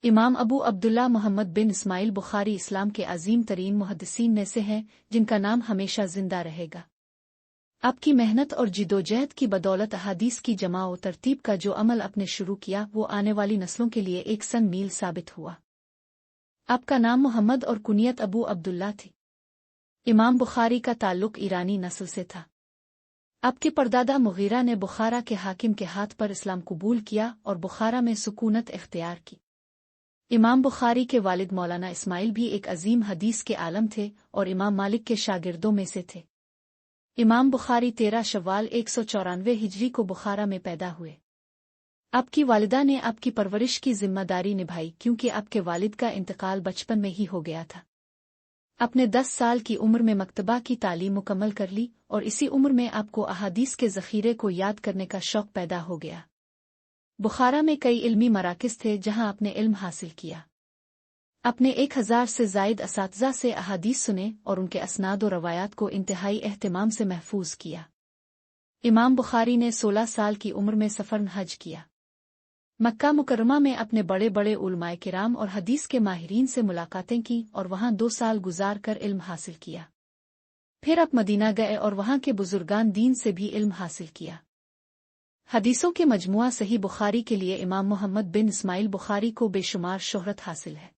इमाम अबू अब्दुल्ला मोहम्मद बिन इस्माइल बुखारी इस्लाम के अजीम तरीन मुहद्दिसीन में से हैं, जिनका नाम हमेशा जिंदा रहेगा। आपकी मेहनत और जिदोजहद की बदौलत अहादीस की जमा व तरतीब का जो अमल आपने शुरू किया वो आने वाली नस्लों के लिए एक सन मील साबित हुआ। आपका नाम मोहम्मद और कुनियत अबू अब्दुल्ला थी। इमाम बुखारी का ताल्लुक ईरानी नस्ल से था। आपके परदादा मुगीरा ने बुखारा के हाकिम के हाथ पर इस्लाम कबूल किया और बुखारा में सुकूनत इख्तियार की। इमाम बुखारी के वालिद मौलाना इस्माइल भी एक अजीम हदीस के आलम थे और इमाम मालिक के शागिर्दों में से थे। इमाम बुखारी 13 शव्वाल 194 हिजरी को बुखारा में पैदा हुए। आपकी वालिदा ने आपकी परवरिश की जिम्मेदारी निभाई क्योंकि आपके वालिद का इंतकाल बचपन में ही हो गया था। आपने 10 साल की उम्र में मकतबा की तालीम मुकम्मल कर ली और इसी उम्र में आपको अहादीस के ज़ख़ीरे को याद करने का शौक़ पैदा हो गया। बुखारा में कई इल्मी मराकिज़ थे जहां आपने इल्म हासिल किया। आपने 1000 से ज़ायद असातिज़ा से अहादीस सुने और उनके असनाद और रवायात को इंतहाई एहतिमाम से महफूज किया। इमाम बुखारी ने 16 साल की उम्र में सफ़र हज किया। मक्का मुकर्रमा में अपने बड़े बड़े उलमाए किराम और हदीस के माहिरीन से मुलाकातें की और वहां 2 साल गुजार कर इल्म हासिल किया। फिर आप मदीना गए और वहां के बुजुर्गान दीन से भी इल्म हासिल किया। हदीसों के मजमुआ सही बुखारी के लिए इमाम मोहम्मद बिन इस्माइल बुखारी को बेशुमार शोहरत हासिल है।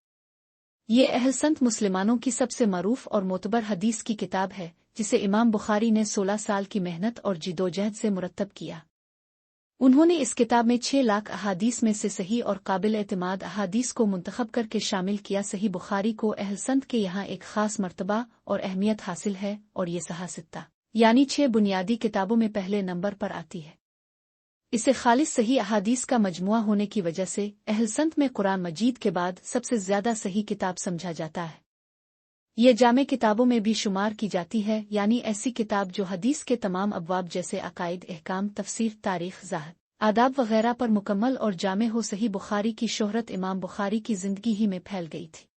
ये अहलसंत मुसलमानों की सबसे मरूफ और मोतबर हदीस की किताब है, जिसे इमाम बुखारी ने 16 साल की मेहनत और जिदोजहद से मुरत्तब किया। उन्होंने इस किताब में 6 लाख अहादीस में से सही और काबिल एतमाद अहादीस को मुंतखब करके शामिल किया। सही बुखारी को अहलसंत के यहाँ एक खास मर्तबा और अहमियत हासिल है और ये सहासित्ता यानी 6 बुनियादी किताबों में पहले नंबर पर आती है। इसे खालिस सही अहादीस का मजमुआ होने की वजह से अहलसंत में कुरान मजीद के बाद सबसे ज्यादा सही किताब समझा जाता है। ये जामे किताबों में भी शुमार की जाती है, यानी ऐसी किताब जो हदीस के तमाम अबवाब जैसे अकायद, अहकाम, तफसीर, तारीख, ज़ाहद, आदाब वगैरह पर मुकम्मल और जामे हो। सही बुखारी की शोहरत इमाम बुखारी की जिंदगी ही में फैल गई थी।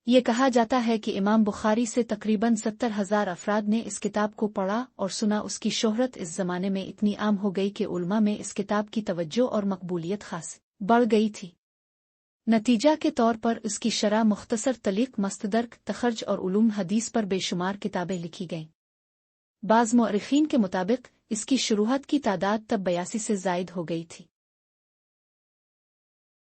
ये कहा जाता है कि इमाम बुखारी से तकरीबन 70,000 अफराद ने इस किताब को पढ़ा और सुना। उसकी शोहरत इस जमाने में इतनी आम हो गई कि उलमा में इस किताब की तवज्जो और मकबूलियत खास बढ़ गई थी। नतीजा के तौर पर उसकी शरह मुख्तसर, तलीक, मस्तदरक, तखर्ज और उलूम हदीस पर बेशुमार किताबें लिखी गईं। बाज़ मुअर्रिखीन के मुताबिक इसकी शुरूआत की तादाद तब 82 से ज़ायद हो गई थी।